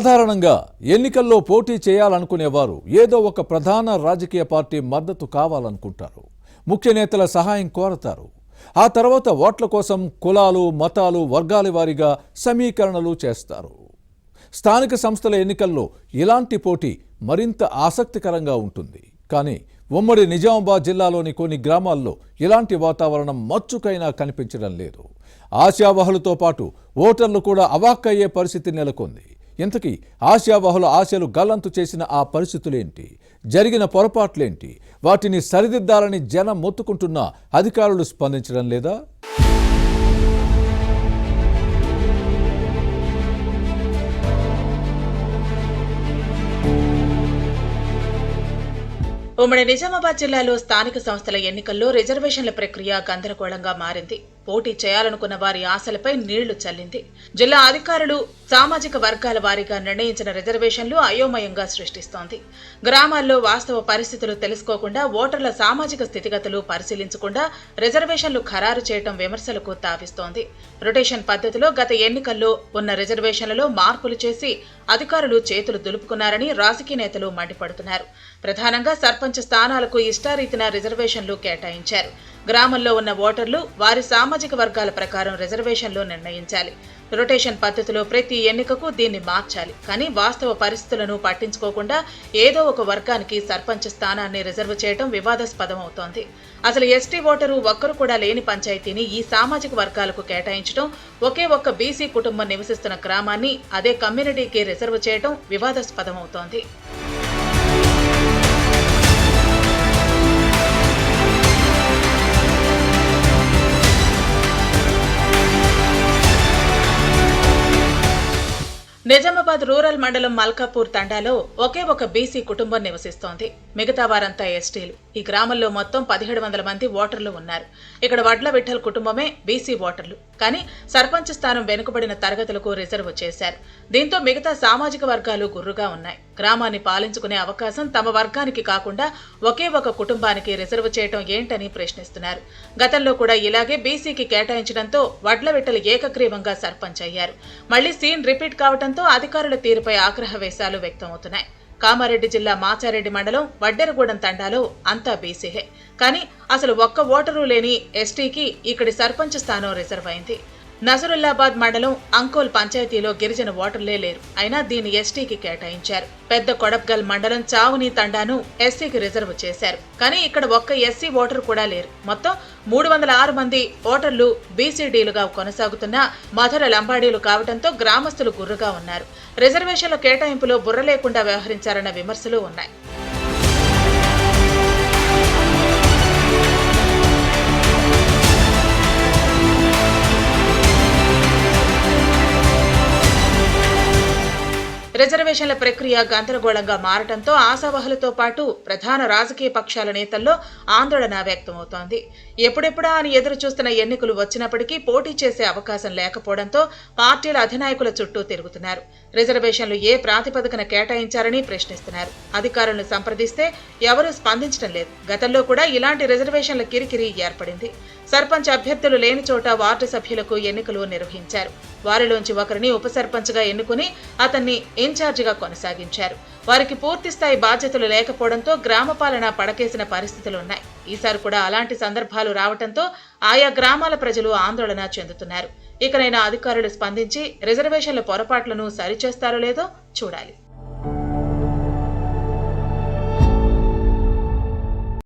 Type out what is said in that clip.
సాధారణంగా ఎన్నికల్లో పోటీ చేయాలనుకునేవారు ఏదో ఒక ప్రధాన రాజకీయ పార్టీ మద్దతు కావాలనుకుంటారు. ముఖ్య నేతల సహాయం కోరతారు. ఆ తర్వాత ఓట్ల కోసం కులాలు, మతాలు, వర్గాల వారీగా సమీకరణలు చేస్తారు. స్థానిక సంస్థల ఎన్నికల్లో ఇలాంటి పోటీ మరింత ఆసక్తికరంగా ఉంటుంది. కానీ ఉమ్మడి నిజామాబాద్ జిల్లాలోని కొన్ని గ్రామాల్లో ఇలాంటి వాతావరణం మచ్చుకైనా కనిపించడం లేదు. ఆశావహులతో పాటు ఓటర్లు కూడా అవాక్కయ్యే పరిస్థితి నెలకొంది. ఇంతకీ ఆశావహుల ఆశలు గల్లంతు చేసిన ఆ పరిస్థితులేంటి? జరిగిన పొరపాట్లేంటి? వాటిని సరిదిద్దాలని జనం మొత్తుకుంటున్నా అధికారులు స్పందించడం లేదా? ఉమ్మడి నిజామాబాద్ జిల్లాలో స్థానిక సంస్థల ఎన్నికల్లో రిజర్వేషన్ల ప్రక్రియ గందరగోళంగా మారింది. పోటీ చేయాలనుకున్న వారి ఆశలపై నీళ్లు చల్లింది. జిల్లా అధికారులు సామాజిక వర్గాల వారీగా నిర్ణయించిన రిజర్వేషన్లు అయోమయంగా సృష్టిస్తోంది. గ్రామాల్లో వాస్తవ పరిస్థితులు తెలుసుకోకుండా, ఓటర్ల సామాజిక స్థితిగతులు పరిశీలించకుండా రిజర్వేషన్లు ఖరారు చేయడం విమర్శలకు తావిస్తోంది. రొటేషన్ పద్ధతిలో గత ఎన్నికల్లో ఉన్న రిజర్వేషన్లలో మార్పులు చేసి అధికారులు చేతులు దులుపుకున్నారని రాజకీయ నేతలు మండిపడుతున్నారు. ప్రధానంగా సర్పంచ్ స్థానాలకు ఇష్టారీతిన రిజర్వేషన్లు కేటాయించారు. గ్రామంలో ఉన్న ఓటర్లు వారి సామాజిక వర్గాల ప్రకారం రిజర్వేషన్లు నిర్ణయించాలి. రొటేషన్ పద్ధతిలో ప్రతి ఎన్నికకు దీన్ని మార్చాలి. కానీ వాస్తవ పరిస్థితులను పట్టించుకోకుండా ఏదో ఒక వర్గానికి సర్పంచ్ స్థానాన్ని రిజర్వ్ చేయడం వివాదాస్పదమవుతోంది. అసలు ఎస్టీ ఓటరు ఒక్కరు కూడా లేని పంచాయతీని ఈ సామాజిక వర్గాలకు కేటాయించడం, ఒకే ఒక్క బీసీ కుటుంబం నివసిస్తున్న గ్రామాన్ని అదే కమ్యూనిటీకి రిజర్వ్ చేయడం వివాదాస్పదమవుతోంది. నిజామాబాద్ రూరల్ మండలం మల్కాపూర్ తండాలో ఒకే ఒక బీసీ కుటుంబం నివసిస్తోంది. మిగతా వారంతా ఎస్టీలు. ఈ గ్రామంలో మొత్తం 1700 మంది ఓటర్లు ఉన్నారు. ఇక్కడ వడ్ల విఠల్ కుటుంబమే బీసీ ఓటర్లు. కానీ సర్పంచ్ స్థానం వెనుకబడిన తరగతులకు రిజర్వ్ చేశారు. దీంతో మిగతా సామాజిక వర్గాలు గుర్రుగా ఉన్నాయి. గ్రామాన్ని పాలించుకునే అవకాశం తమ వర్గానికి కాకుండా ఒకే ఒక కుటుంబానికి రిజర్వ్ చేయడం ఏంటని ప్రశ్నిస్తున్నారు. గతంలో కూడా ఇలాగే బీసీకి కేటాయించడంతో వడ్ల విఠల్ ఏకగ్రీవంగా సర్పంచ్ అయ్యారు. మళ్లీ సీన్ రిపీట్ కావడంతో అధికారుల తీరుపై ఆగ్రహ వేశాలు వ్యక్తమవుతున్నాయి. కామారెడ్డి జిల్లా మాచారెడ్డి మండలం వడ్డెరగూడెం తండాలో అంతా బీసీహే. కానీ అసలు ఒక్క ఓటరు లేని ఎస్టీకి ఇక్కడి సర్పంచ్ స్థానం రిజర్వ్ అయింది. నజరుల్లాబాద్ మండలం అంకోల్ పంచాయతీలో గిరిజన ఓటర్లే లేరు. అయినా దీన్ని ఎస్టీకి కేటాయించారు. పెద్ద కొడప్గల్ మండలం చావుని తండాను ఎస్సీకి రిజర్వ్ చేశారు. కానీ ఇక్కడ ఒక్క ఎస్సీ ఓటరు కూడా లేరు. మొత్తం 306 మంది ఓటర్లు బీసీడీలుగా కొనసాగుతున్న మధుర లంబాడీలు కావడంతో గ్రామస్తులు గుర్రుగా ఉన్నారు. రిజర్వేషన్ల కేటాయింపులో బుర్ర లేకుండా వ్యవహరించారన్న విమర్శలు ఉన్నాయి. రిజర్వేషన్ల ప్రక్రియ గందరగోళంగా మారటంతో ఆశావహులతో పాటు ప్రధాన రాజకీయ పక్షాల నేతల్లో ఆందోళన వ్యక్తమవుతోంది. ఎప్పుడెప్పుడా అని ఎదురు చూస్తున్న ఎన్నికలు వచ్చినప్పటికీ పోటీ చేసే అవకాశం లేకపోవడంతో పార్టీల అధినాయకుల చుట్టూ తిరుగుతున్నారు. రిజర్వేషన్లు ఏ ప్రాతిపదికన కేటాయించారని ప్రశ్నిస్తున్నారు. అధికారులను సంప్రదిస్తే ఎవరూ స్పందించడం లేదు. గతంలో కూడా ఇలాంటి రిజర్వేషన్ల కిరికిరి ఏర్పడింది. సర్పంచ్ అభ్యర్థులు లేని చోట వార్డు సభ్యులకు ఎన్నికలు నిర్వహించారు. వారిలోంచి ఒకరిని ఉప సర్పంచ్గా ఎన్నుకుని అతన్ని ఇన్ఛార్జిగా కొనసాగించారు. వారికి పూర్తిస్థాయి బాధ్యతలు లేకపోవడంతో గ్రామ పాలన పడకేసిన పరిస్థితులున్నాయి. ఈసారి కూడా అలాంటి సందర్భాలు రావడంతో ఆయా గ్రామాల ప్రజలు ఆందోళన చెందుతున్నారు. ఇకనైనా అధికారులు స్పందించి రిజర్వేషన్ల పొరపాట్లను సరిచేస్తారో లేదో చూడాలి.